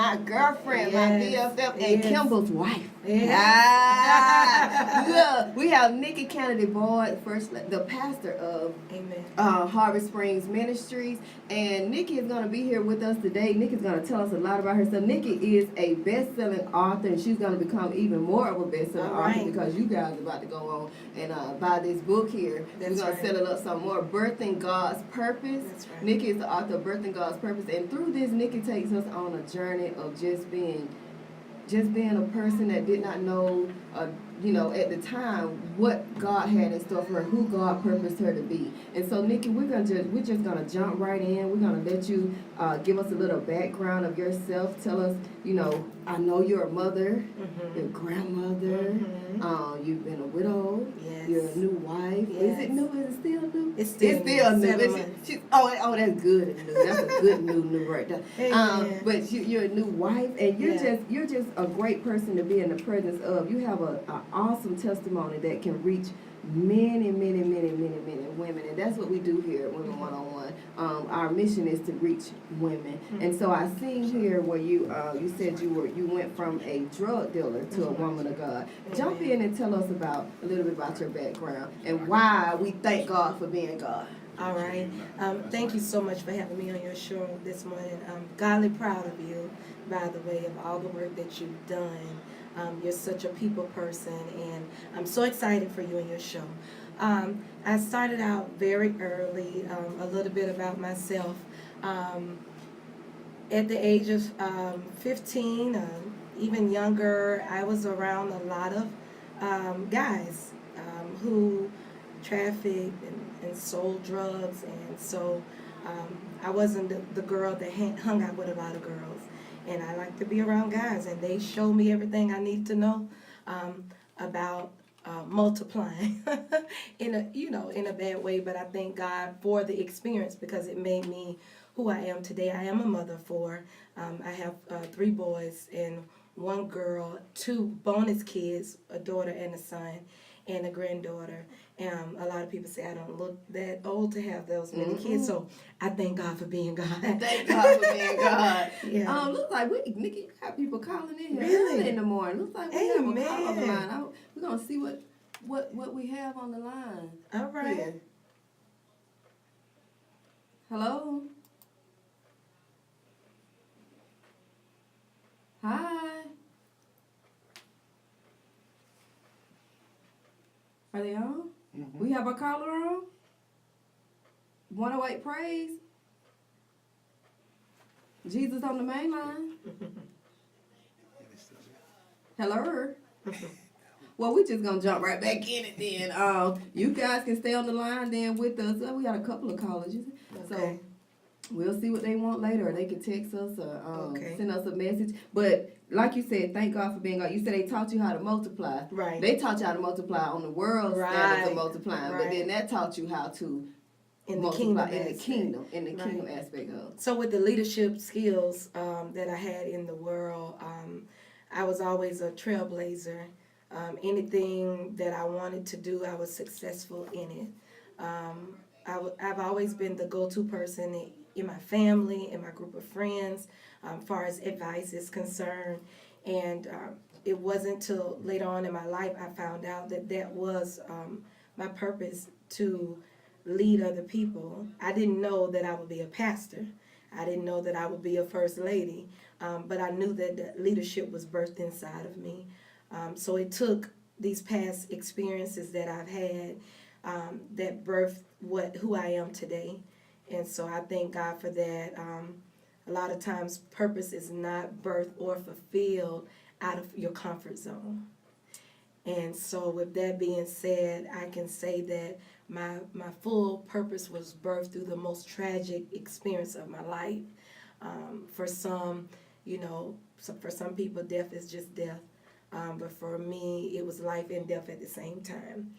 my girlfriend, my BFF, and Kimball's wife. Look, we have Nikki Kennedy Boyd, the pastor of Harvest Springs Ministries, and Nikki is going to be here with us today. Nikki is going to tell us a lot about herself. Nikki is a best-selling author, and she's going to become even more of a best-selling author because you guys are about to go on and buy this book here. We're going to sell it up some more. Birthing God's Purpose. Nikki is the author of Birthing God's Purpose, and through this, Nikki takes us on a journey of just being a person that did not know, at the time what God had in store for her, who God purposed her to be. And so, Nikki, we're just gonna jump right in. We're gonna let you give us a little background of yourself. Tell us, I know you're a mother, your grandmother. You've been a widow. Yes. You're a new wife. Yes. Is it new? Is it still new? It's still new. Oh, that's good. That's a good new right there. But you're a new wife, and you're just a great person to be in the presence of. You have an awesome testimony that can reach many women, and that's what we do here at Women 101. Our mission is to reach women, and so I seen here where you said you went from a drug dealer to a woman of God. Jump in and tell us a little bit about your background and why we thank God for being God. All right. Thank you so much for having me on your show this morning. I'm godly proud of you, by the way, of all the work that you've done. You're such a people person, and I'm so excited for you and your show. I started out very early, a little bit about myself. At the age of 15, even younger, I was around a lot of guys who trafficked and sold drugs, and so I wasn't the girl that hung out with a lot of girls. And I like to be around guys, and they show me everything I need to know about multiplying in a bad way. But I thank God for the experience because it made me who I am today. I am a mother of 4. I have 3 boys and 1 girl, 2 bonus kids, a daughter and a son, and a granddaughter. A lot of people say I don't look that old to have those many kids, so I thank God for being God. Thank God for being God. Looks like Nikki, you got people calling in here early in the morning. Looks like we have a call on the line. We're gonna see what we have on the line. All right. Here. Hello. Hi. Are they on? We have a caller on? 108 Praise. Jesus on the main line. Hello. Well, we just gonna jump right back in it then. You guys can stay on the line then with us. We got a couple of callers. So we'll see what they want later, or they can text us or send us a message. But like you said, thank God for being God. You said they taught you how to multiply. Right. They taught you how to multiply on the world standards of multiplying, but then that taught you how to multiply in the kingdom aspect of. So with the leadership skills that I had in the world, I was always a trailblazer. Anything that I wanted to do, I was successful in it. I've always been the go-to person in my family, in my group of friends, as far as advice is concerned. And it wasn't till later on in my life I found out that was my purpose, to lead other people. I didn't know that I would be a pastor. I didn't know that I would be a first lady. But I knew that the leadership was birthed inside of me. So it took these past experiences that I've had that birthed who I am today. And so I thank God for that. A lot of times purpose is not birthed or fulfilled out of your comfort zone. And so with that being said, I can say that my full purpose was birthed through the most tragic experience of my life. For some, for some people, death is just death. But for me, it was life and death at the same time.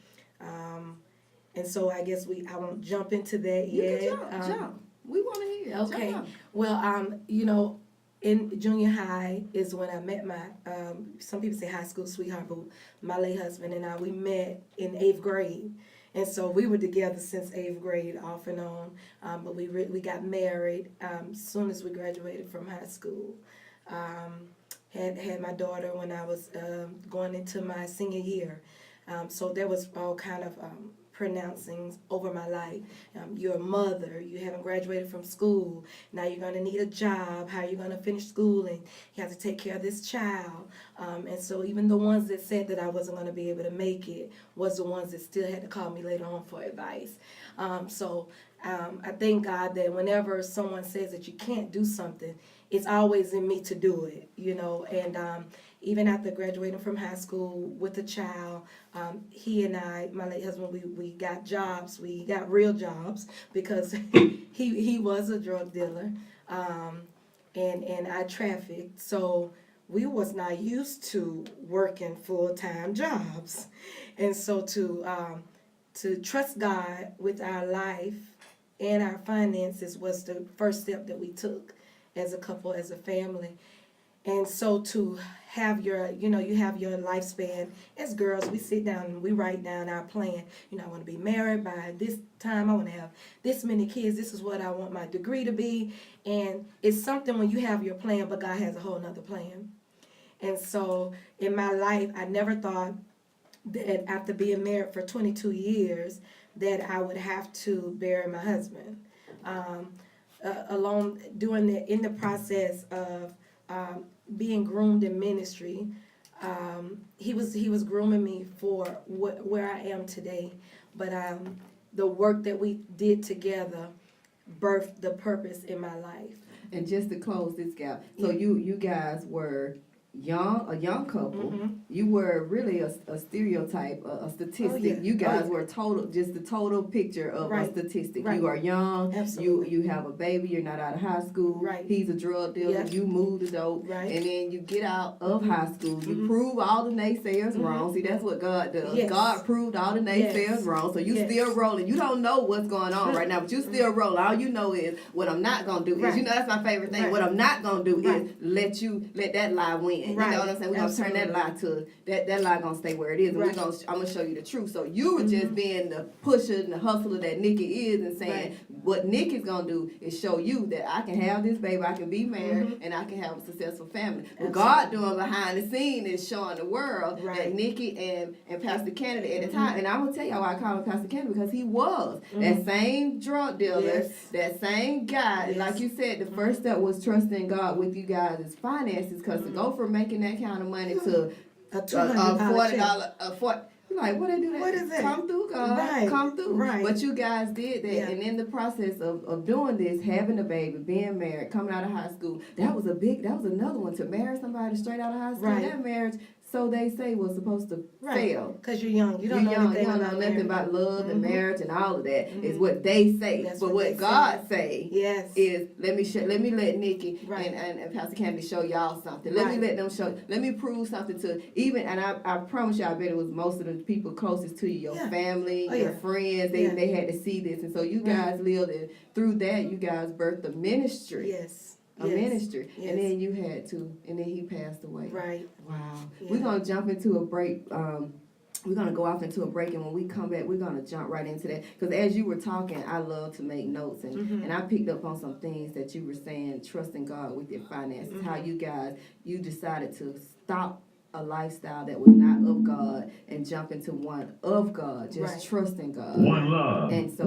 And so I guess I won't jump into that yet. You can jump. We want to hear. Okay. Well, in junior high is when I met my, some people say high school sweetheart, but my late husband and I, we met in 8th grade. And so we were together since 8th grade, off and on. But we got married as soon as we graduated from high school. Had my daughter when I was going into my senior year. So there was all kind of pronouncings over my life. You're a mother. You haven't graduated from school. Now you're going to need a job. How are you going to finish schooling? You have to take care of this child. And so even the ones that said that I wasn't going to be able to make it was the ones that still had to call me later on for advice. I thank God that whenever someone says that you can't do something, it's always in me to do it, you know. And even after graduating from high school with a child, he and I, my late husband, we got jobs. We got real jobs because he was a drug dealer, and I trafficked. So we was not used to working full-time jobs, and so to trust God with our life and our finances was the first step that we took as a couple, as a family. And so to have your, you have your lifespan. As girls, we sit down and we write down our plan. I want to be married by this time. I want to have this many kids. This is what I want my degree to be. And it's something when you have your plan, but God has a whole nother plan. And so in my life, I never thought that after being married for 22 years that I would have to bury my husband. In the process of being groomed in ministry, he was grooming me for where I am today. But the work that we did together birthed the purpose in my life. And just to close this gap, so you guys were a young couple. Mm-hmm. You were really a stereotype, a statistic. Oh, yeah. You guys were just the total picture of a statistic. Right. You are young. Absolutely. You have a baby. You're not out of high school. Right. He's a drug dealer. Yes. You moved the dope. Right. And then you get out of high school. You prove all the naysayers wrong. See, that's what God does. Yes. God proved all the naysayers wrong. So you still rolling. You don't know what's going on right now, but you still rolling. All you know is what I'm not gonna do is, that's my favorite thing. What I'm not gonna do is let that lie win. You know what I'm saying? We're gonna turn that lie to that lie gonna stay where it is, and I'm gonna show you the truth. So you were just being the pusher and the hustler that Nikki is, and saying what Nikki's gonna do is show you that I can have this baby, I can be married, and I can have a successful family. What God doing behind the scene is showing the world that Nikki and Pastor Kennedy at the time, and I'm gonna tell y'all why I call him Pastor Kennedy, because he was that same drug dealer, that same guy. Like you said, the first step was trusting God with you guys' finances, because to go from making that kind of money to a $40, you're like, what they do that? What is that? Come through, God. Come through. But you guys did that. And in the process of doing this, having a baby, being married, coming out of high school, that was another one. To marry somebody straight out of high school, that marriage, so they say, was supposed to fail. Because you're young. You don't know anything about nothing about love and marriage and all of that. Is what they say. That's but what God say is, let me let Nikki and Pastor Candy show y'all something. Let me let them show. Let me prove something to even. And I promise you, I bet it was most of the people closest to you, your family, your friends. They had to see this, and so you guys lived, and through that, you guys birthed a ministry. Ministry. And then you had to, and then he passed away. Right. Wow. We're going to jump into a break. We're going to go off into a break, and when we come back, we're going to jump right into that. Because as you were talking, I love to make notes, and I picked up on some things that you were saying, trusting God with your finances, how you decided to stop a lifestyle that was not of God and jump into one of God, just trusting God. One love. And so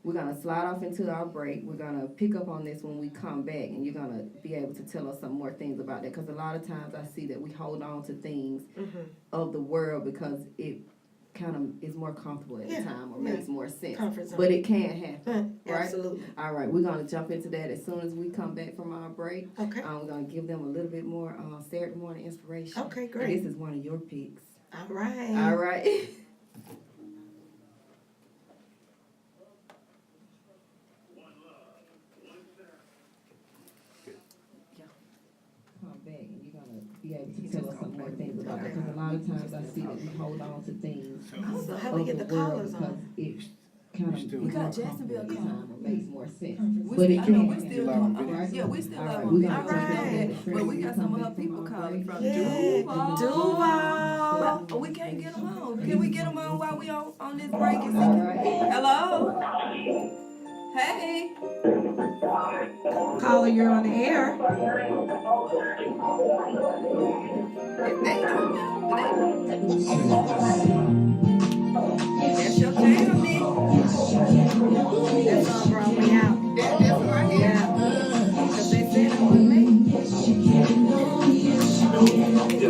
we're going to slide off into our break. We're going to pick up on this when we come back, and you're going to be able to tell us some more things about that. Because a lot of times I see that we hold on to things of the world because it kind of is more comfortable at the time or makes more sense. But it can happen, right? Absolutely. All right, we're going to jump into that as soon as we come back from our break. Okay. We're going to give them a little bit more Saturday morning inspiration. Okay, great. And this is one of your picks. All right. All right. Be able to tell us some more things about it, because a lot of times I see that we hold on to things So how we get the callers on? It kind of We got Jacksonville makes more sense. But it can. We still we still have All right. But we got some of our people calling from Duval. Duval. But we can't get them on. Can we get them on while we on this break? And see? Hello? Hey. Caller, you're on the air. That's your jam, Nick. That song brought me out. That's right here. Yeah. Because they said it was me. They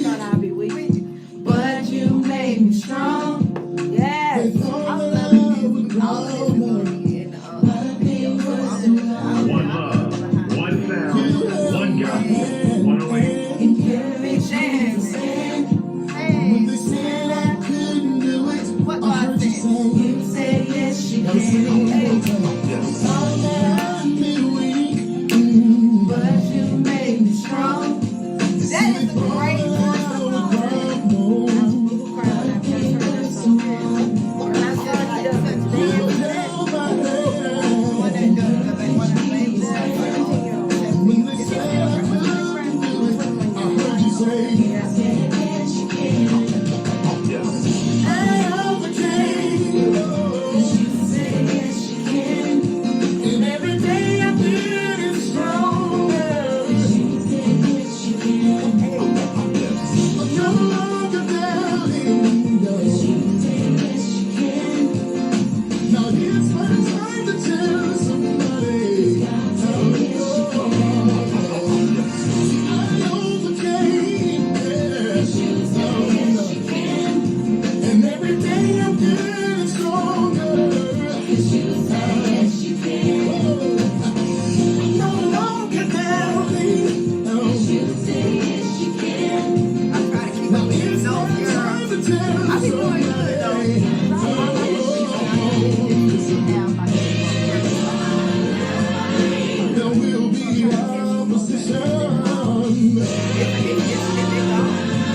thought I'd be weak. But you made me strong. Yes. I'm loving this. All of this is gonna be in the video. So One love, one sound, one gospel, 108. Big jams. hey, what God said? You said yes, you can. But you made me strong. That is a great song.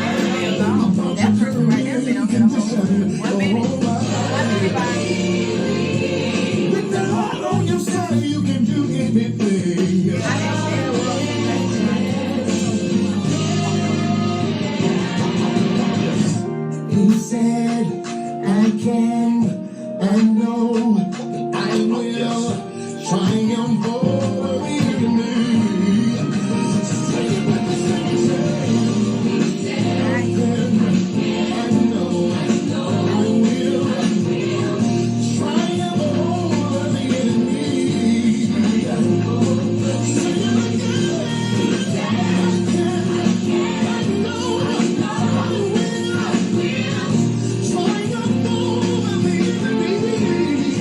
That person right there been on here the whole time. 1 minute. 1 minute, With the heart on your side, you can do anything. He said, I can, I know, I will triumph over the enemy. Say it with the same say. I can, I know, I will triumph over the enemy. Say it again. I can, I know, I will triumph over the enemy.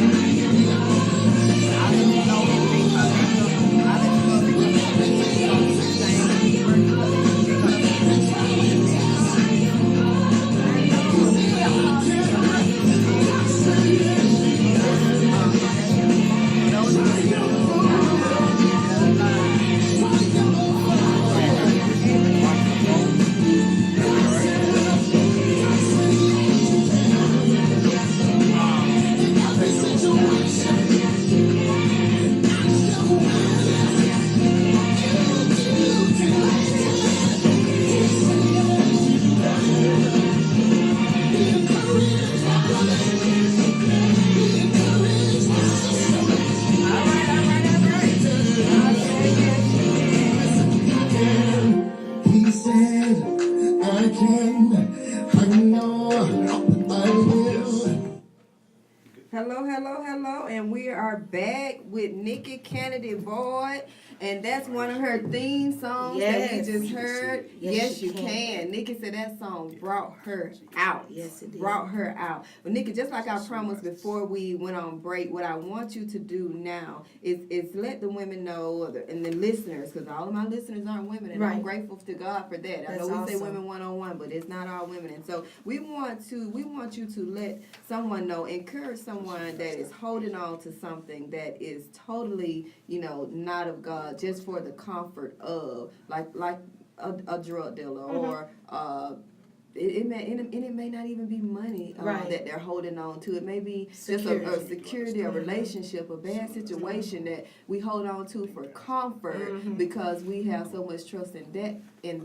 He said, I can, I know, I will. Hello, and we are back with Nikki Kennedy Boyd, and that's one of her theme songs that we Yes. just heard. Yes, Yes, you you can. can. Nikki said that song brought her out. Yes, it did. Brought her out. But Nikki, just like I promised before we went on break, what I want you to do now is let the women know, and the listeners, because all of my listeners aren't women, and I'm Right. grateful to God for that. I That's know we say awesome. Women 101, but it's not all women, and so we want you to let someone know, encourage someone that is holding on to something that is totally, not of God, just for the comfort of, like a drug dealer or it may not even be money Right. that they're holding on to. It may be just a Security. security, a relationship, a bad situation that we hold on to for comfort because we have so much trust in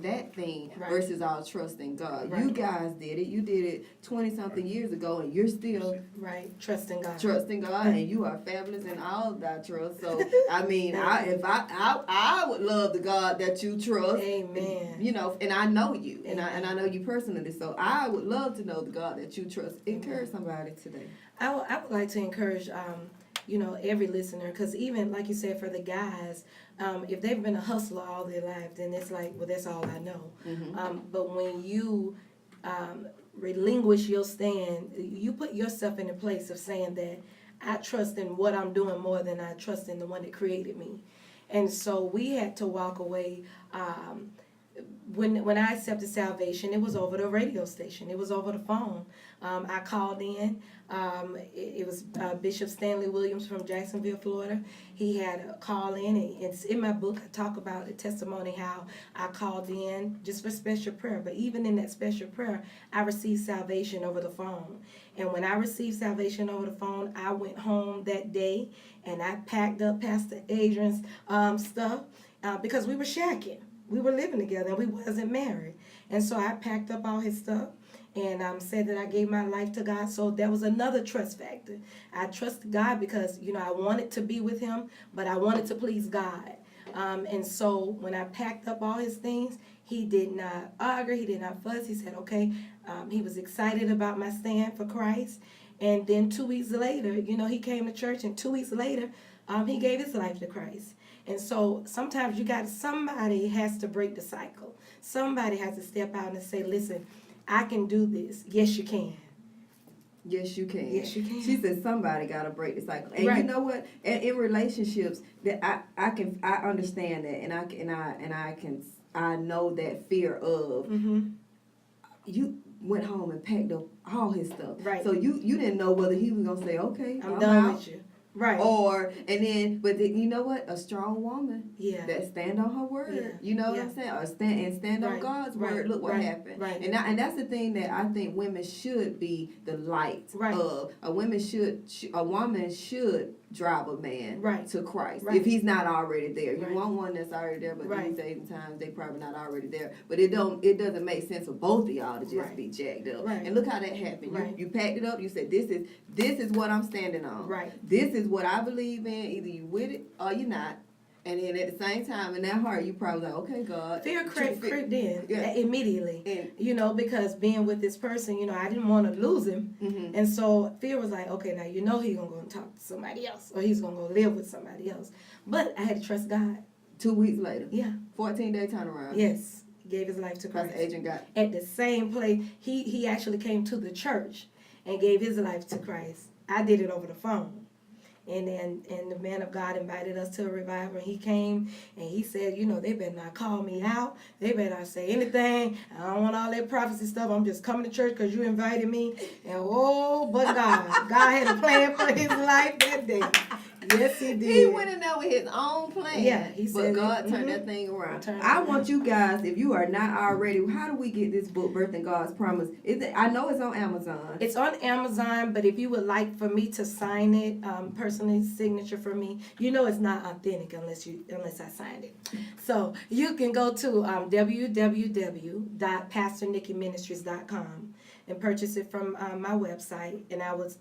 that thing Right. versus our trust in God. Right. You guys did it. You did it 20-something years ago, and you're still Right. Trusting God. trusting God, and you are fabulous in all that trust. So I mean, I would love the God that you trust. Amen. You know, and I know you, and Amen. I know you personally. So I would love to know the God that you trust. Encourage somebody today. I would like to encourage, every listener, because even like you said, for the guys, if they've been a hustler all their life, then it's like, well, that's all I know. But when you relinquish your stand, you put yourself in a place of saying that I trust in what I'm doing more than I trust in the one that created me. And so we had to walk away. When I accepted salvation, it was over the radio station. It was over the phone. I called in. It was Bishop Stanley Williams from Jacksonville, Florida. He had a call in. And it's in my book. I talk about the testimony how I called in just for special prayer. But even in that special prayer, I received salvation over the phone. And when I received salvation over the phone, I went home that day and I packed up Pastor Adrian's stuff because we were shacking. We were living together and we wasn't married. And so I packed up all his stuff and said that I gave my life to God. So that was another trust factor. I trusted God because, I wanted to be with him, but I wanted to please God. And so when I packed up all his things, he did not argue, he did not fuss. He said, okay. He was excited about my stand for Christ. And then 2 weeks later, he came to church, and 2 weeks later, he gave his life to Christ. And so sometimes somebody has to break the cycle. Somebody has to step out and say, listen, I can do this. Yes, you can. Yes, you can. Yes, you can. She said somebody got to break the cycle, and Right. you know what? In relationships, that I understand that, and I know that fear of you went home and packed up all his stuff. Right. So you didn't know whether he was gonna say, okay, I'm done out. with you. Right. But then, you know what? A strong woman Yeah. that stand on her word. Yeah. You know what Yeah. I'm saying? Or stand on Right. God's Right. word. Look what Right. happened. Right. And that's the thing that I think women should be the light Right. of. A woman should drive a man Right. to Christ Right. if he's not already there. You Right. want one that's already there, but Right. these days and times they probably not already there. But it doesn't make sense for both of y'all to just Right. be jacked up. Right. And look how that happened. Right. You packed it up. You said this is what I'm standing on. Right. This is what I believe in. Either you with it or you're not. And then at the same time, in that heart, you probably like, okay, God. Fear crept in Yeah. immediately, And- because being with this person, I didn't want to lose him. Mhm. And so fear was like, okay, now he's going to go and talk to somebody else, or he's going to go live with somebody else. But I had to trust God. 2 weeks later. Yeah. 14-day turnaround. Yes. He gave his life to Christ. Pastor Agent got. At the same place, he actually came to the church and gave his life to Christ. I did it over the phone. And the man of God invited us to a revival. And he came and he said, they better not call me out. They better not say anything. I don't want all that prophecy stuff. I'm just coming to church because you invited me. And but God had a plan for his life that day. Yes, he did. He went in there with his own plan. Yeah, he said But God it. turned that thing around. Turned it I around. want you guys, if you are not already, how do we get this book, Birthing God's Promise? I know it's on Amazon. It's on Amazon, but if you would like for me to sign it, personally, signature for me, it's not authentic unless I signed it. So you can go to www.pastornickyministries.com and purchase it from my website, and I would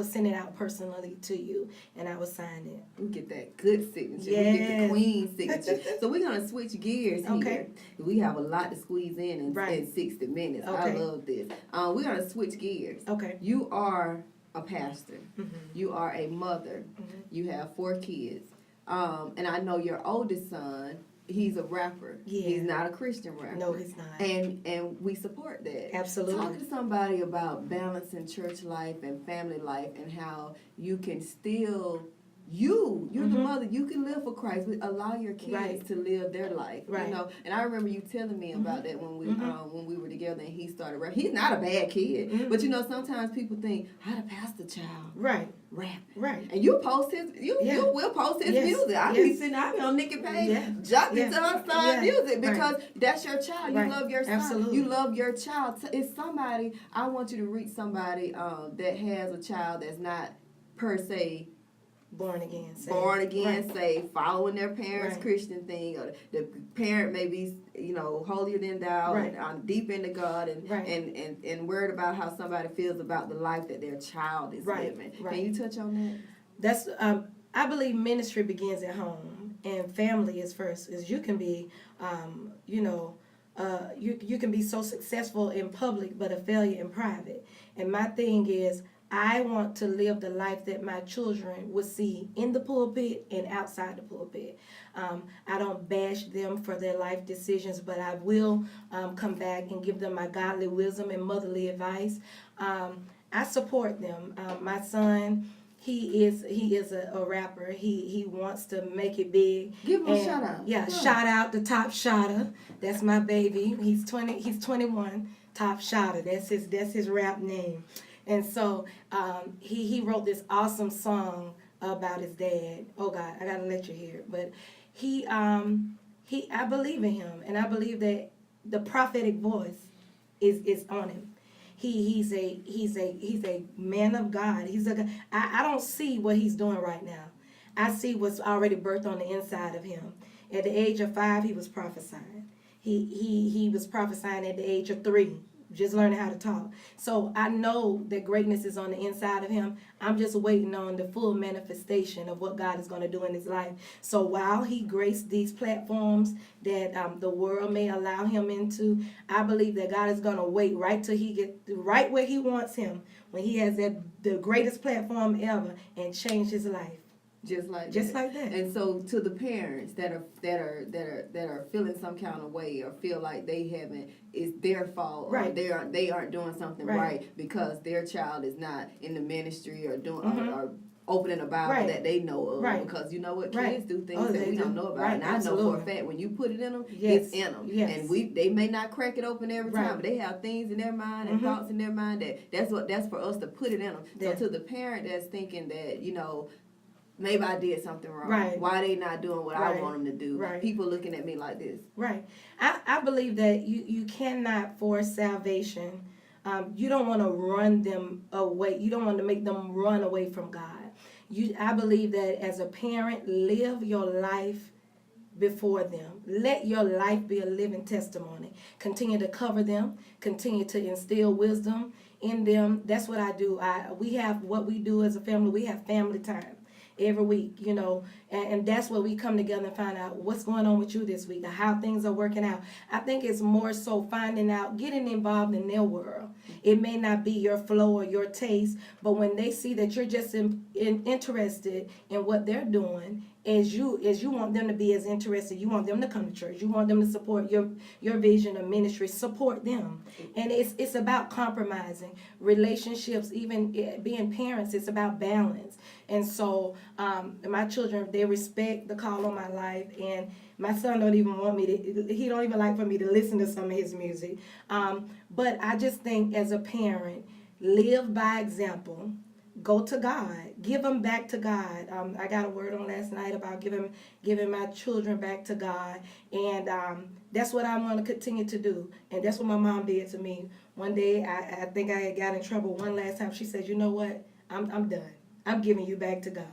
send it out personally to you, and I would sign it. We get that good signature. We get Yes. the queen signature. So we're going to switch gears here. Okay. We have a lot to squeeze in Right. 60 minutes. I Okay. love this. We're going to switch gears. Okay. You are a pastor. Mhm. You are a mother. Mhm. You have 4 kids. And I know your oldest son, he's a rapper. Yeah. He's not a Christian rapper. No, he's not. And we support that. Absolutely. Talk to somebody about balancing church life and family life and how you can still you're the mother, you can live for Christ, but allow your kids Right. to live their life. Right. And I remember you telling me about that when we were together and he started rapping. He's not a bad kid. But sometimes people think, how to pastor child. Right. rapping. Right. And you post his, you will post his Yes. music. I be sitting, I be on Nikki page, jumping to her son music because that's your child. You love your son. Absolutely. You love your child. It's somebody. I want you to reach somebody that has a child that's not per se Born again, saved, following their parents' Christian thing, or the parent may be, holier than thou, and deep into God, and worried about how somebody feels about the life that their child is living. Can you touch on that? That's I believe ministry begins at home, and family is first. Is you can be, you can be so successful in public, but a failure in private. And my thing is, I want to live the life that my children will see in the pulpit and outside the pulpit. I don't bash them for their life decisions, but I will come back and give them my godly wisdom and motherly advice. I support them. My son, he is a rapper. He wants to make it big. Give him a shout out. Yeah, shout out to Top Shotter. That's my baby. He's 21. Top Shotter. That's his rap name. And so he wrote this awesome song about his dad. Oh God, I gotta let you hear it. But I believe in him, and I believe that the prophetic voice is on him. He's a man of God. I don't see what he's doing right now. I see what's already birthed on the inside of him. At the age of 5, he was prophesying. He was prophesying at the age of 3. Just learning how to talk. So I know that greatness is on the inside of him. I'm just waiting on the full manifestation of what God is going to do in his life. So while he graced these platforms that the world may allow him into, I believe that God is going to wait right till he get right where he wants him, when he has the greatest platform ever, and change his life. Just like that. And so to the parents that are feeling some kind of way, or feel like they haven't, it's their fault, or they aren't doing something right because their child is not in the ministry or doing or opening a Bible that they know of, because you know what, kids do things that we don't know about, and I know for a fact when you put it in them, it's in them, and they may not crack it open every time, but they have things in their mind and thoughts in their mind that's for us to put it in them. So to the parent that's thinking that, maybe I did something wrong. Why they not doing what I want them to do? People looking at me like this. I believe that you cannot force salvation. You don't want to run them away. You don't want to make them run away from God. I believe that as a parent, live your life before them. Let your life be a living testimony. Continue to cover them. Continue to instill wisdom in them. That's what I do. We have what we do as a family. We have family time every week, and that's where we come together and find out what's going on with you this week, how things are working out. I think it's more so finding out, getting involved in their world. It may not be your flow or your taste, but when they see that you're just interested in what they're doing, as you want them to be as interested, you want them to come to church, you want them to support your vision of ministry, support them. And it's about compromising relationships, even being parents, it's about balance. And so my children, they respect the call on my life, and my son don't even want me to, he don't even like for me to listen to some of his music. But I just think as a parent, live by example. Go to God. Give them back to God. I got a word on last night about giving my children back to God. And that's what I want to continue to do. And that's what my mom did to me. One day, I think I had got in trouble one last time. She said, you know what? I'm done. I'm giving you back to God.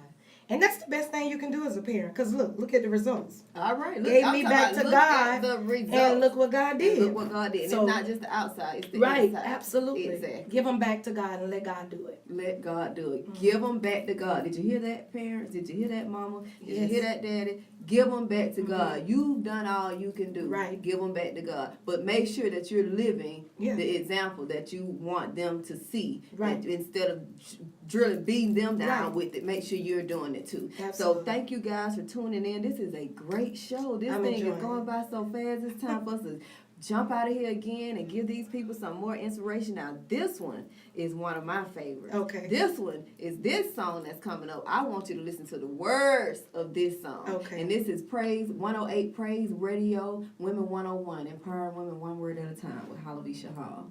And that's the best thing you can do as a parent. Because look at the results. All right. Gave me back to God. And look what God did. Look what God did. So, it's not just the outside, it's the inside. Absolutely. Exactly. Give them back to God and let God do it. Let God do it. Give them back to God. Did you hear that, parents? Did you hear that, mama? Did you hear that, daddy? Give them back to God. You've done all you can do. Give them back to God. But make sure that you're living the example that you want them to see. Instead of beating them down with it, make sure you're doing it too. So thank you guys for tuning in. This is a great show. This thing is going by so fast. It's time for us to jump out of here again and give these people some more inspiration. Now, this one is one of my favorites. Okay. This one is this song that's coming up. I want you to listen to the words of this song. Okay. And this is Praise 108 Praise Radio, Women 101, empowering women one word at a time with Halaveshia Hall.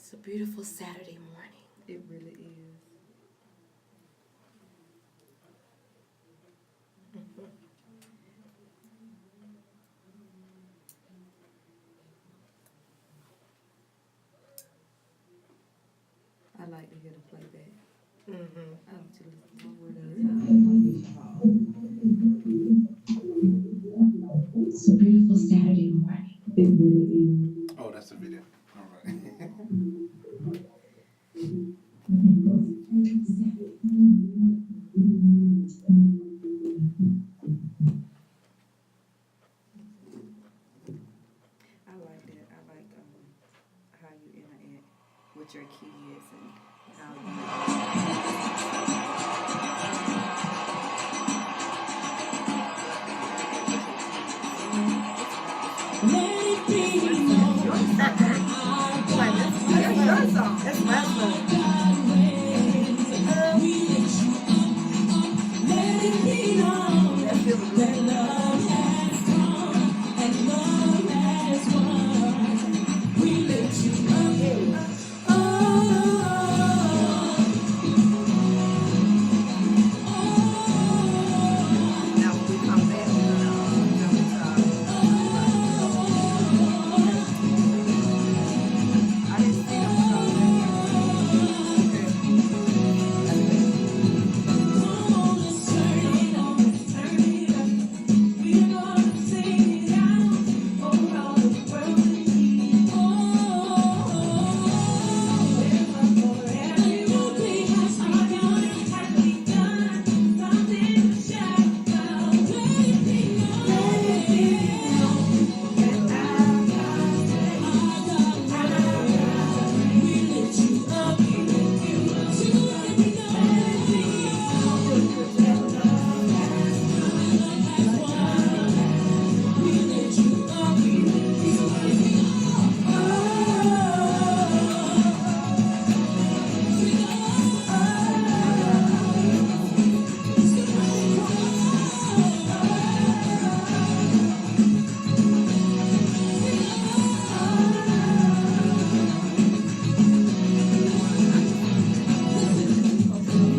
It's a beautiful Saturday morning. It really is. I like to hear the playback. Mm-hmm. I like to listen to one word at a time. It's a beautiful Saturday morning. It really is. Oh, that's the video. All right. I like that. I like how you interact with your kids and how Let it be known. That's your song. That's my song. We lift you up. Let it be known that love has come and love has won. We lift you up. now when we come back, I didn't see them Come on, let's turn it on. Turn it up. We're gonna sing it out for all the world to hear. A new day has begun. Something to shout about. Let it be known. We lift you up. So let it be known. We lift you up.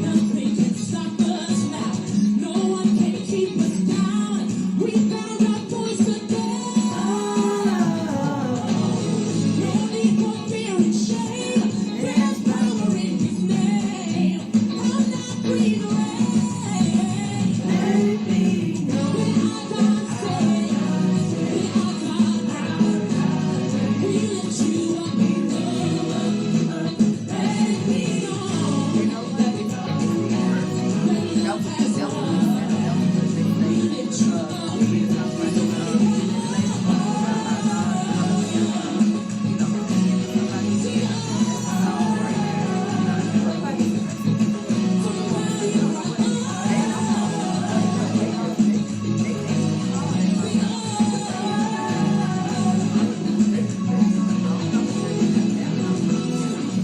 Nothing can stop us now. No one can keep us down. We found our voice again. No need for fear and shame. There's power in His name. I'm not breathing rain. Let it be known. We are God's saints. We are God's. We lift you up. Let it be known.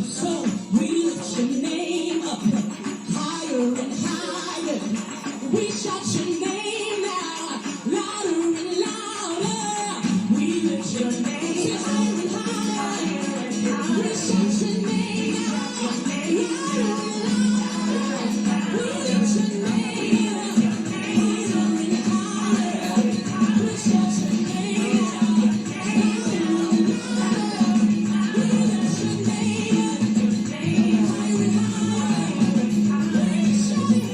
So we lift your name up higher and higher. We shout your name out louder and louder. We lift your name higher and higher. We shout your name out louder and louder. We lift your name higher and higher. We shout your name out louder and louder. We lift your name higher and higher. We shout your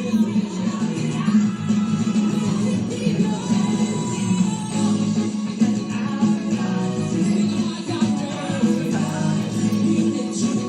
name.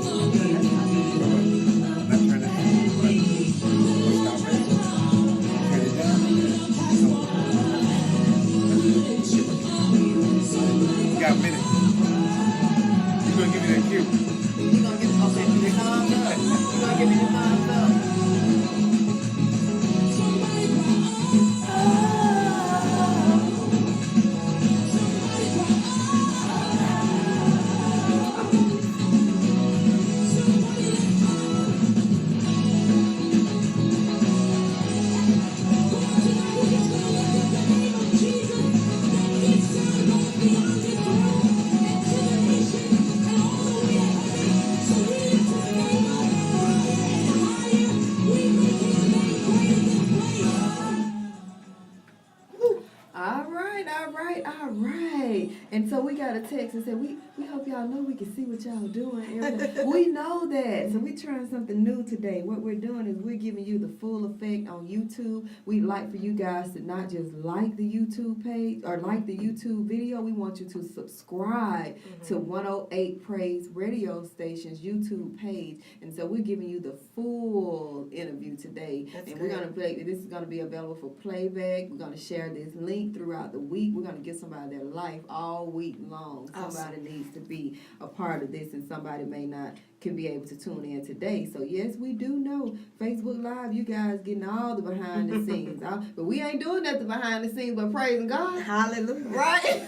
got a text and said, we hope y'all know we can see what y'all doing. We know that. So we're trying something new today. What we're doing is we're giving you the full effect on YouTube. We'd like for you guys to not just like the YouTube page or like the YouTube video. We want you to subscribe to 108 Praise radio station's YouTube page. And so we're giving you the full interview today. That's and good. we're going to play, this is going to be available for playback. We're going to share this link throughout the week. We're going to give somebody their life all week long. Awesome. Somebody needs to be a part of this, and somebody may not can be able to tune in today. So yes, we do know Facebook Live, you guys getting all the behind the scenes. But we ain't doing nothing behind the scenes but praising God. Hallelujah. Right?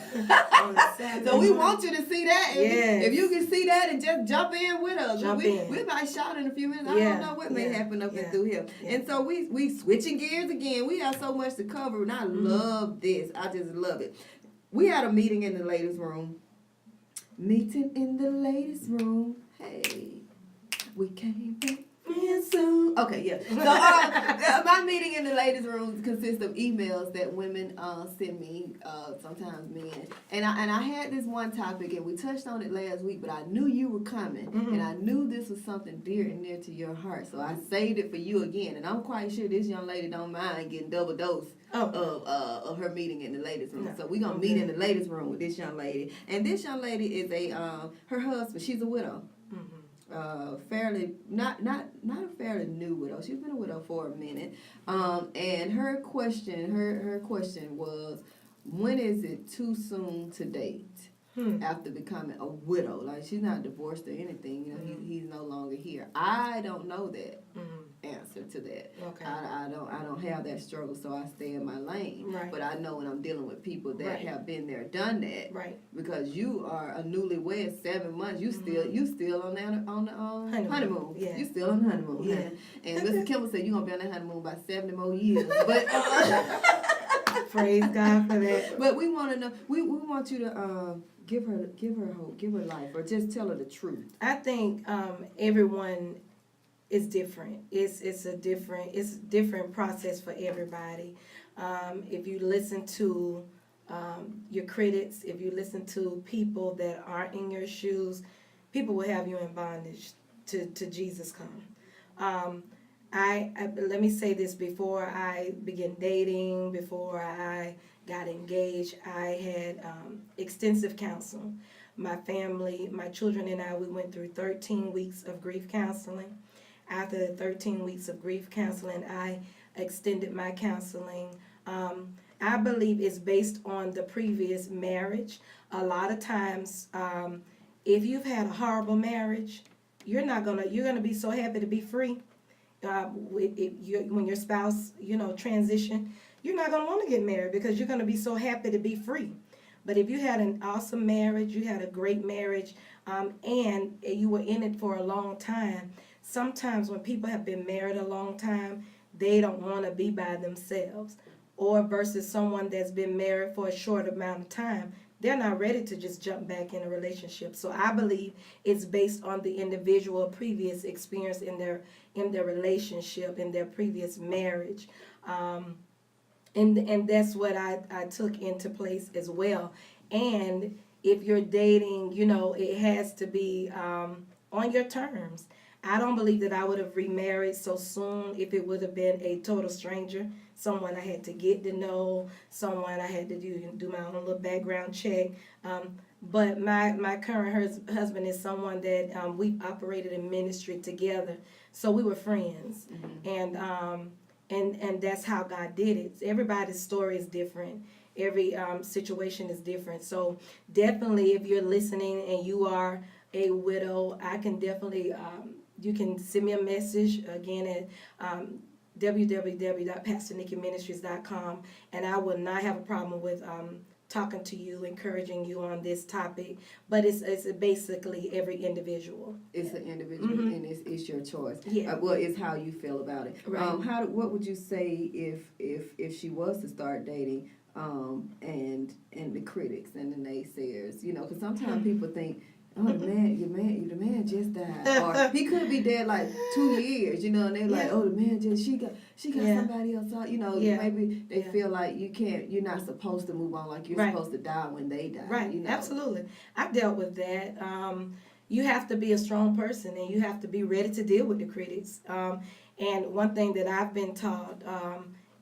On the Saturday So we morning. want you to see that. Yes. If you can see that and just jump in with us. Jump in. We might shout in a few minutes. I Yeah. don't know what may Yeah. happen up Yeah. and through here. Yeah. And so we switching gears again. We have so much to cover, and I love this. I just love it. We had a meeting in the ladies' room. Meeting in the ladies' room. Hey, we came back real soon. Okay, yeah. So my meeting in the ladies' room consists of emails that women send me, sometimes men. And I had this one topic, and we touched on it last week, but I knew you were coming, and I knew this was something dear and near to your heart. So I saved it for you again, and I'm quite sure this young lady don't mind getting double dose of her meeting in the ladies' room. No. So we're gonna meet in the ladies' room with this young lady, and this young lady is her husband. She's a widow. Fairly not a fairly new widow. She's been a widow for a minute. And her question was, when is it too soon to date after becoming a widow? Like, she's not divorced or anything. You know, he's no longer here. I don't know that answer to that. Okay. I don't have that struggle, so I stay in my lane. Right. But I know when I'm dealing with people that Right. have been there, done that. Right. Because you are a newlywed, 7 months. You still on the honeymoon. Yeah. You still on the honeymoon. Yeah. Honey. And Mr. Kimball said you're gonna be on that honeymoon about 70 more years. But Praise God for that. but we want to know. We want you to give her hope, give her life, or just tell her the truth. I think everyone is different. It's a different process for everybody. If you listen to your critics, if you listen to people that aren't in your shoes, people will have you in bondage to Jesus come. I let me say this: before I began dating, before I got engaged, I had extensive counseling. My family, my children and I, we went through 13 weeks of grief counseling. After the 13 weeks of grief counseling, I extended my counseling. I believe it's based on the previous marriage. A lot of times, if you've had a horrible marriage, you're gonna be so happy to be free. When your spouse, transition, you're not gonna want to get married because you're gonna be so happy to be free. But if you had an awesome marriage, you had a great marriage, and you were in it for a long time, sometimes when people have been married a long time, they don't want to be by themselves. Or versus someone that's been married for a short amount of time, they're not ready to just jump back in a relationship. So I believe it's based on the individual previous experience in their relationship, in their previous marriage. And that's what I took into place as well. And if you're dating, it has to be on your terms. I don't believe that I would have remarried so soon if it would have been a total stranger, someone I had to get to know, someone I had to do my own little background check. But my current husband is someone that we've operated in ministry together, so we were friends, and that's how God did it. Everybody's story is different. Every situation is different. So definitely, if you're listening and you are a widow, I can definitely. You can send me a message again at www.pastornickyministries.com, and I will not have a problem with talking to you, encouraging you on this topic. But it's basically every individual. It's an individual, and it's your choice. Yeah. Well, it's how you feel about it. Right. What would you say if she was to start dating, and the critics and the naysayers? Because sometimes people think, oh, the man just died. Or he could be dead like 2 years, you know, and they're like, Yeah. oh, the man just, she got Yeah. somebody else out, you know, Yeah. maybe they Yeah. feel like you're not supposed to move on, like you're Right. supposed to die when they die. Right, You know? absolutely. I dealt with that. You have to be a strong person and you have to be ready to deal with the critics. And one thing that I've been taught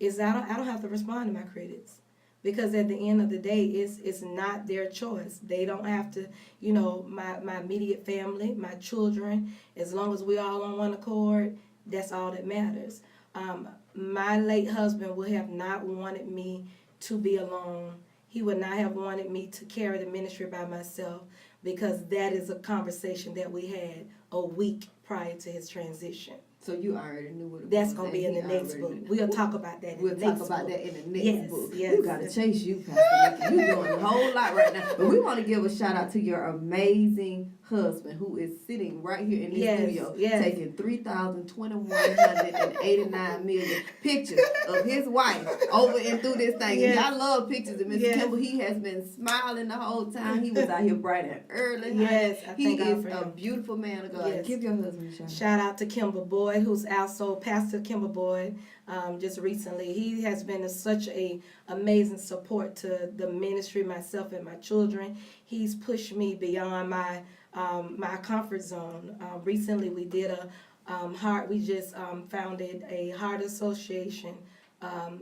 is I don't have to respond to my critics. Because at the end of the day, it's not their choice. They don't have to, you know, my immediate family, my children, as long as we're all on one accord, that's all that matters. My late husband would have not wanted me to be alone. He would not have wanted me to carry the ministry by myself, because that is a conversation that we had a week prior to his transition. So you already knew what it That's was. going to be in the next book. We'll talk about that in We'll the next talk about book. that in the next Yes, book. yes. We gotta chase you, Pastor Nikki. You're doing a whole lot right now. But we want to give a shout out to your amazing husband who is sitting right here in this Yes, studio yes. taking 3,189 million pictures of his wife over and through this thing. Yes. And y'all love pictures of Mr. Yes. Kimball. He has been smiling the whole time. He was out here bright and early. Yes, I He thank God is for a him. beautiful man of God. Yes. Give your husband a shout out. Shout out to Kimber Boyd, who's also Pastor Kimber Boyd. Just recently, he has been such a amazing support to the ministry, myself and my children. He's pushed me beyond my comfort zone. Recently, we did we just founded a heart association,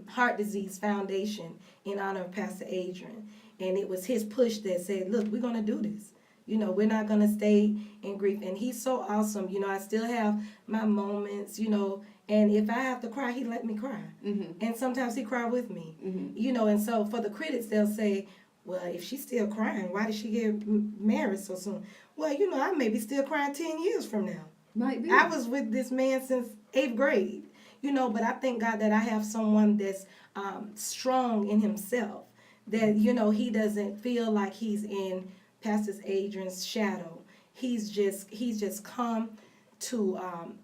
heart disease foundation in honor of Pastor Adrian, and it was his push that said, "Look, we're gonna do this. You know, we're not gonna stay in grief." And he's so awesome. You know, I still have my moments. You know, and if I have to cry, he let me cry. Mm-hmm. And sometimes he cry with me. Mm-hmm. You know, and so for the critics, they'll say, "Well, if she's still crying, why did she get married so soon?" Well, you know, I may be still crying 10 years from now. Might be. I was with this man since 8th grade. You know, but I thank God that I have someone that's strong in himself. That, you know, he doesn't feel like he's in Pastor Adrian's shadow. He's just come to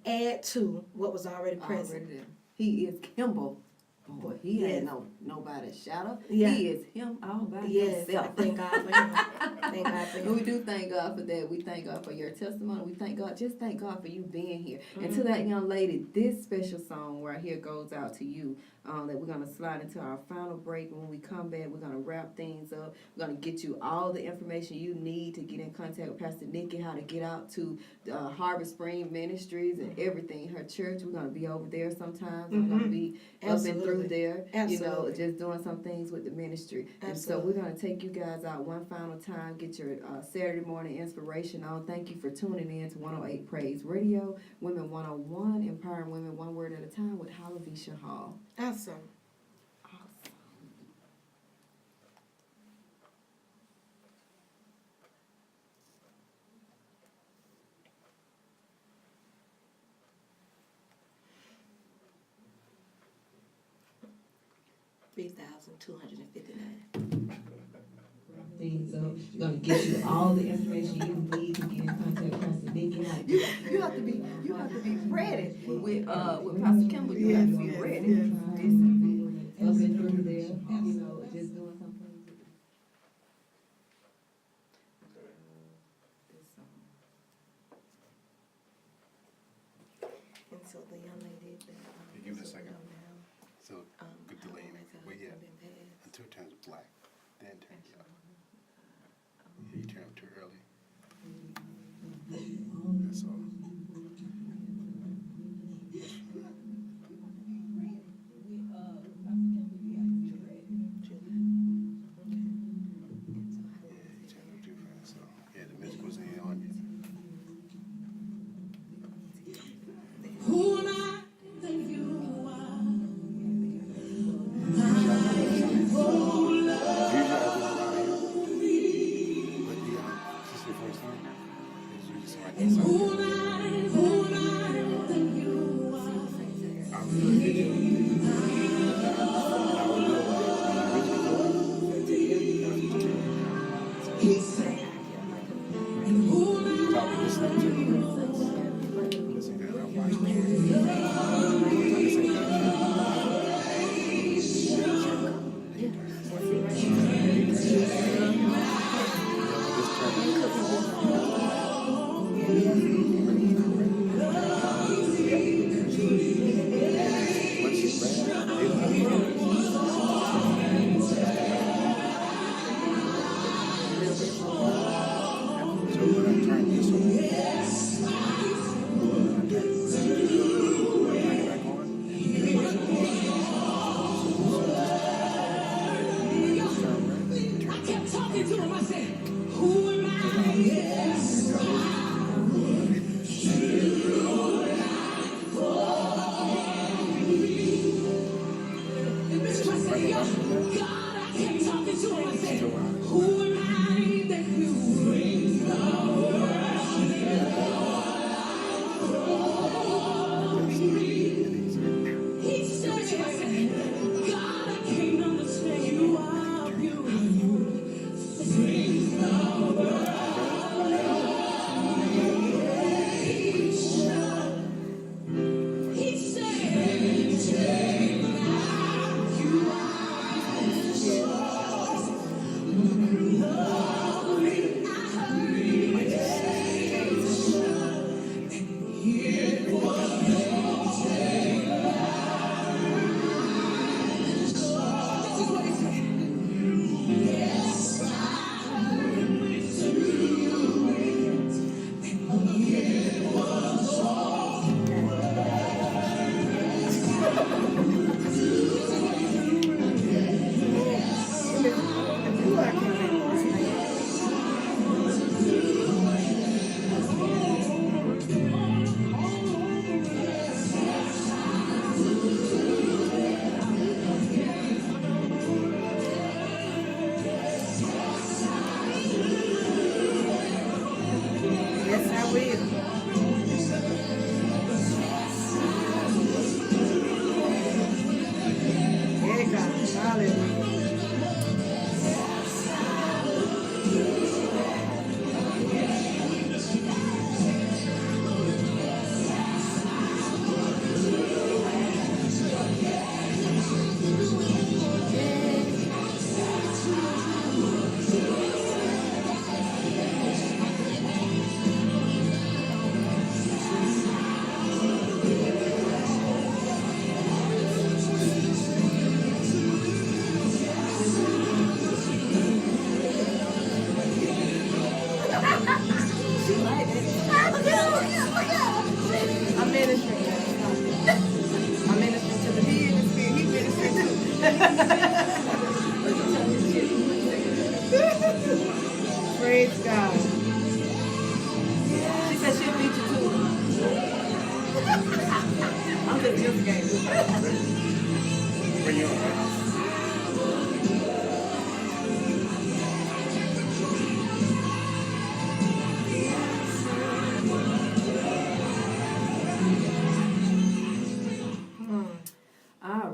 add to what was already present. Already there. He is Kimball. Boy, he Yes. ain't nobody's shadow. Yeah. He is him all by Yes, I himself. thank God for him. Thank God for And him. we do thank God for that. We thank God for your testimony. We thank God for you being here. And Mm-hmm. to that young lady, this special song right here goes out to you. That we're gonna slide into our final break. When we come back, we're gonna wrap things up. We're gonna get you all the information you need to get in contact with Pastor Nikki, how to get out to Harvest Spring Ministries and everything. Her church, we're gonna be over there sometimes. I'm gonna be up and Absolutely. through there. You know, Absolutely. just doing some things with the ministry. And so Absolutely. we're gonna take you guys out one final time. Get your Saturday morning inspiration on. Thank you for tuning in to 108 Praise Radio, Women 101, empowering women one word at a time with Halaveshia Hall. Awesome. 3,259. Things up. We're gonna get you all the information you need to get in contact with Pastor Nikki. You have to be ready with Pastor Kimball. You have to be ready. Up and through there. You know, just doing some things. And so the young lady that Give it a second. now, So, good delay. my God, Where you at? been passed. Until it turns black, then turn yellow. Yeah, you turn them too early. That's all. Bring you on,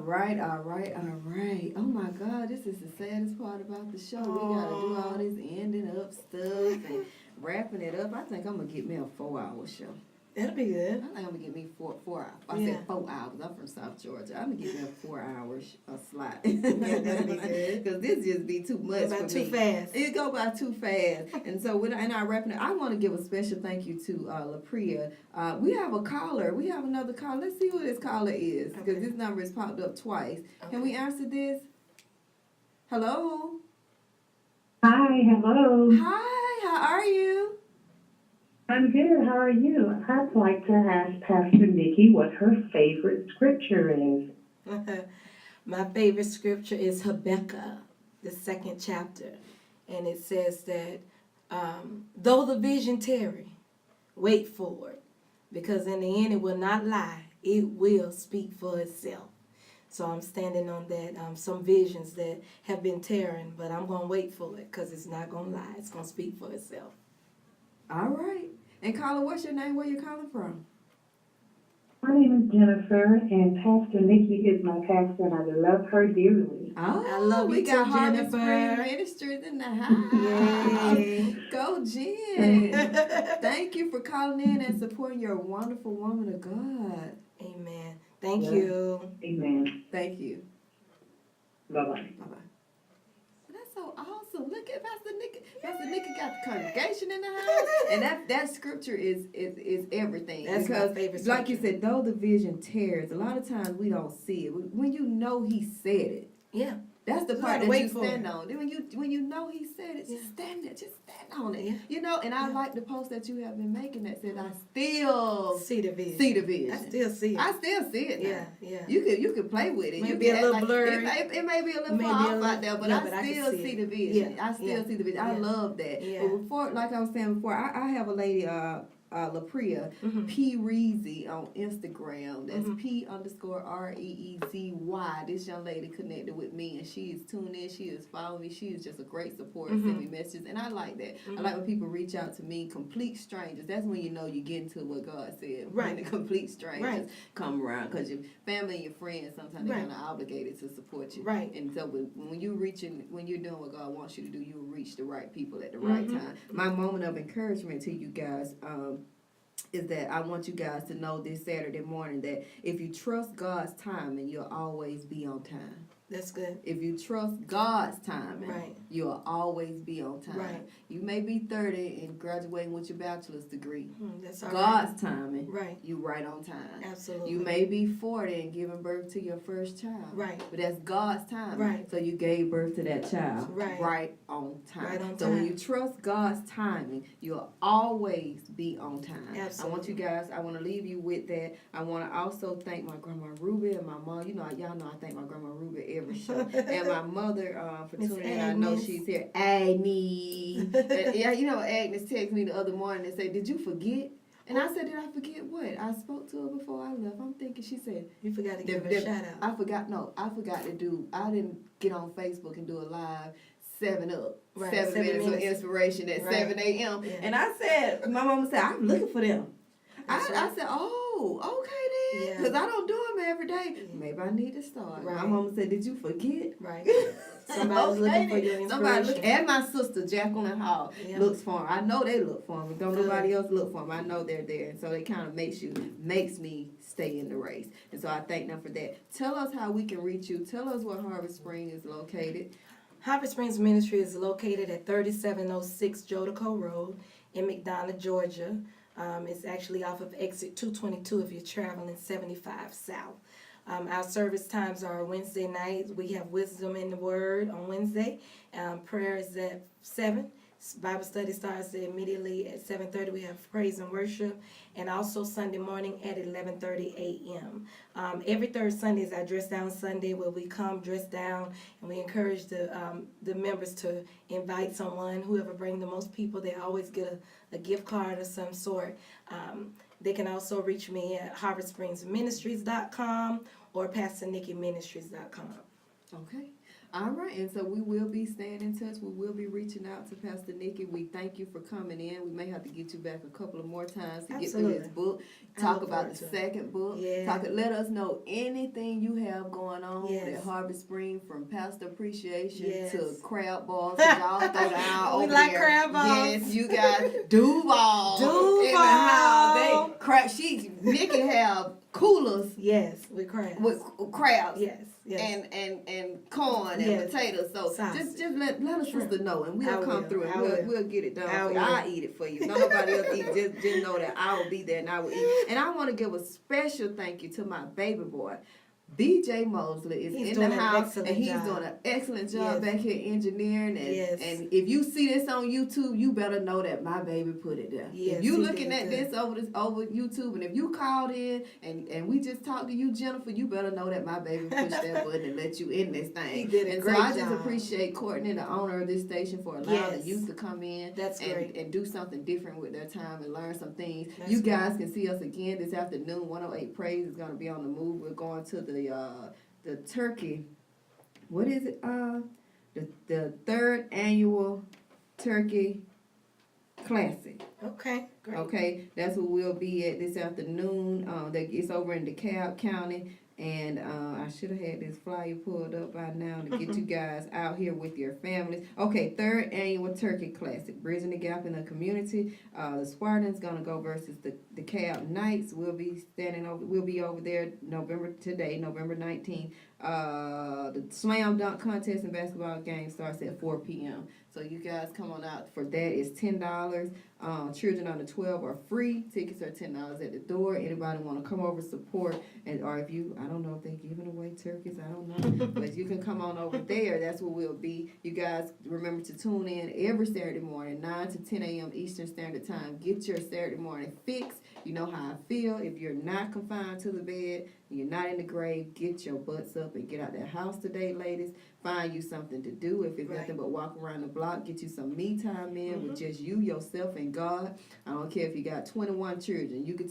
right? All right. Oh my God, this is the saddest part about the show. We gotta do all this ending up stuff and wrapping it up. I think I'm gonna get me a 4-hour show. That'll be good. I think I'm gonna get me four hours. I Yeah. said 4 hours. I'm from South Georgia. I'm gonna get me a 4-hour slot. Yeah, that'll be good. Because this just be too much About for too me. fast. It go by too fast. And so when I wrapping it, I want to give a special thank you to LaPria. We have a caller. We have another caller. Let's see who this caller is because Okay. this number has popped up twice. Okay. Can we answer this? Hello. Hi, hello. Hi. How are you? I'm good. How are you? I'd like to ask Pastor Nikki what her favorite scripture is. My favorite scripture is Habakkuk, the 2nd chapter. And it says that though the vision tarry, wait for it. Because in the end it will not lie. It will speak for itself. So I'm standing on that. Some visions that have been tearing, but I'm going to wait for it because it's not going to lie. It's going to speak for itself. All right. And caller, what's your name? Where you calling from? My name is Jennifer, and Pastor Nikki is my pastor, and I love her dearly. Oh, I love we you got too, Harvest Jennifer. Spring Ministries in the house. Yay. Go, Jen. Thank you for calling in and supporting your wonderful woman of God. Amen. Thank Yeah. you. Amen. Thank you. Bye-bye. Bye-bye. That's so awesome. Look at Pastor Nikki. Pastor Nikki got the congregation in the house. And that scripture is everything. That's my because, favorite like you scripture. said, though the vision tears, a lot of times we don't see it. When you know he said it, Yeah. that's the You part gotta that wait you for stand it. on. Then when you know he said it, Yeah. just stand there, just stand on it. Yeah. You know, and I Yeah. like the post that you have been making that says I still See the vision. see the vision. I still see it. I still see it now. Yeah, yeah. You can play with it. May You be a can little act blurry. It may be a little May be far a off little- out there, but yeah, I but I can still see see it. the vision. Yeah, I still yeah, see the vision. I yeah. love that. Yeah. But before, like I was saying before, I have a lady, LaPria, Mhm. P. Reezy on Instagram. That's Mhm. P_REEZY. This young lady connected with me, and she is tuned in. She is following me. She is just a great support. Mhm. Send me messages, and I like that. I like when people reach out to me, complete strangers. That's when you know you get into what God said. Right. When the complete strangers Right. come around, because your family and your friends sometimes they're Right. kind of obligated to support you. Right. And so when you're doing what God wants you to do, you'll reach the right people at the right Mhm. time. My moment of encouragement to you guys. Is that I want you guys to know this Saturday morning that if you trust God's timing, you'll always be on time. That's good. If you trust God's timing, Right. you'll always be on time. Right. You may be 30 and graduating with your bachelor's degree. That's all right. God's timing, Right. you right on time. Absolutely. You may be 40 and giving birth to your first child. Right. But that's God's timing. Right. So you gave birth to that child Right. on time. Right on So when time. you trust God's timing, you'll always be on time. Absolutely. I want you guys, I want to leave you with that. I want to also thank my grandma Ruby and my mom. You know, y'all know I thank my grandma Ruby every show. And my mother for Miss tuning in. I know Agnes. she's here. Agnes. And, yeah, you know, Agnes texted me the other morning and said, "Did you forget?" And I said, "Did I forget what?" I spoke to her before I left. I'm thinking, she said, You forgot to give her a shout out. I forgot to do, I didn't get on Facebook and do a live 7 Right, 7 7 minutes of minutes. inspiration at Right. 7 a.m. Yeah. And I said, my mama said, "I'm looking for them." That's I right. said, "Oh, okay then," Yeah. because I don't do them every day. Yeah. Maybe I need to start. My Right. mama said, "Did you forget?" Right. Somebody's looking for your inspiration. Somebody look, and my sister Jacqueline Hall Yeah. looks for them. I know they look for them. Don't Good. nobody else look for them. I know they're there, and so they kind of makes me stay in the race. And so I thank them for that. Tell us how we can reach you. Tell us where Harvest Spring is located. Harvest Springs Ministry is located at 3706 Jodico Road in McDonough, Georgia. It's actually off of exit 222 if you're traveling 75 south. Our service times are Wednesday nights. We have Wisdom in the Word on Wednesday. Prayer is at 7. Bible study starts immediately at 7:30. We have praise and worship, and also Sunday morning at 11:30 a.m. Every third Sunday is our Dress Down Sunday, where we come dressed down, and we encourage the members to invite someone. Whoever bring the most people, they always get a gift card of some sort. They can also reach me at harvestspringsministries.com or pastornickyministries.com. Okay. All right, and so we will be staying in touch. We will be reaching out to Pastor Nikki. We thank you for coming in. We may have to get you back a couple of more times to get through his Absolutely. book. I Talk look about forward the to it. second book. Yeah. Let us know anything you have going on Yes. at Harvest Spring, from Pastor Appreciation Yes. to crab balls. Y'all throw down We over like there. crab balls. Yes, you guys. Duval. In the house. They crab. Nikki have coolers Yes, with crabs. with crabs. Yes, yes. And corn and Yes. potatoes. So Sausage. just let a sister know, and I we'll come will. through and I will. we'll get it done I for you. will. I'll eat it for you. Nobody else eat. Just know that I will be there and I will eat. And I want to give a special thank you to my baby boy. BJ Mosley is He's in doing the an house, excellent and he's job. doing an excellent job Yes. back here engineering. And, Yes. and if you see this on YouTube, you better know that my baby put it there. Yes, if you he looking did at good. this over YouTube, and if you called in and we just talked to you, Jennifer, you better know that my baby pushed that button and let you in this thing. He did a and great so I just job. appreciate Courtney, the owner of this station, for allowing Yes. the youth to come in That's great. and do something different with their time and learn some things. That's You great. guys can see us again this afternoon. 108 Praise is going to be on the move. We're going to the turkey. What is it? The third annual turkey classic. Okay, great. Okay, that's what we'll be at this afternoon. It's over in DeKalb County, and I should have had this flyer pulled up by now to get you guys out here with your families. Okay, third annual Turkey Classic, bridging the gap in the community. The Spartans gonna go versus the DeKalb Knights. We'll be over there November 19th. The slam dunk contest and basketball game starts at 4 p.m. So you guys come on out for that. It's $10. Children under 12 are free. Tickets are $10 at the door. Anybody want to come over, support, or if you, I don't know if they're giving away turkeys, I don't know, but you can come on over there. That's where we'll be. You guys remember to tune in every Saturday morning, 9 to 10 a.m. Eastern Standard Time. Get your Saturday morning fix. You know how I feel. If you're not confined to the bed, you're not in the grave, get your butts up and get out that house today, ladies. Find you something to do. If it's nothing but walk around the block, get you some me time in with just you, yourself, and God. I don't care if you got 21 children. You can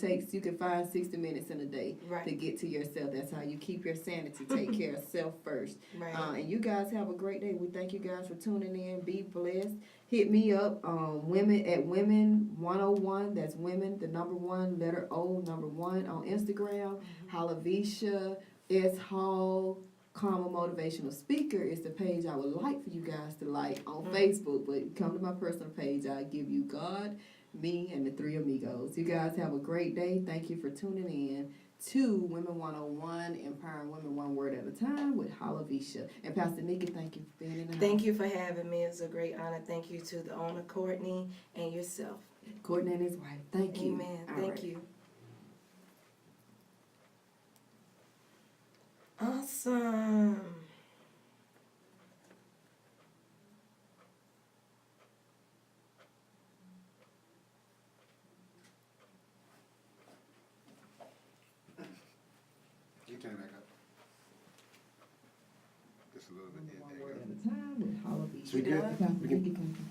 find 60 minutes in a day to get to yourself. That's how you keep your sanity. Take care of self first. Right. And you guys have a great day. We thank you guys for tuning in. Be blessed. Hit me up, Women101. That's women, the number 1, letter O, number 1 on Instagram. Halaveshia, S. Hall, Motivational Speaker is the page I would like for you guys to like on Facebook. But come to my personal page. I'll give you God, me, and the 3 amigos. You guys have a great day. Thank you for tuning in to Women101, empowering women one word at a time with Halaveshia. And Pastor Nikki, thank you for being in the house. Thank you for having me. It's a great honor. Thank you to the owner, Courtney, and yourself. Courtney and his wife. Thank you. Amen. All Thank right. you. Awesome. You turn it back up. Just a little bit. Yeah, there you One go. word at a time with Halaveshia. So we good? Pastor We can- Nikki, thank you.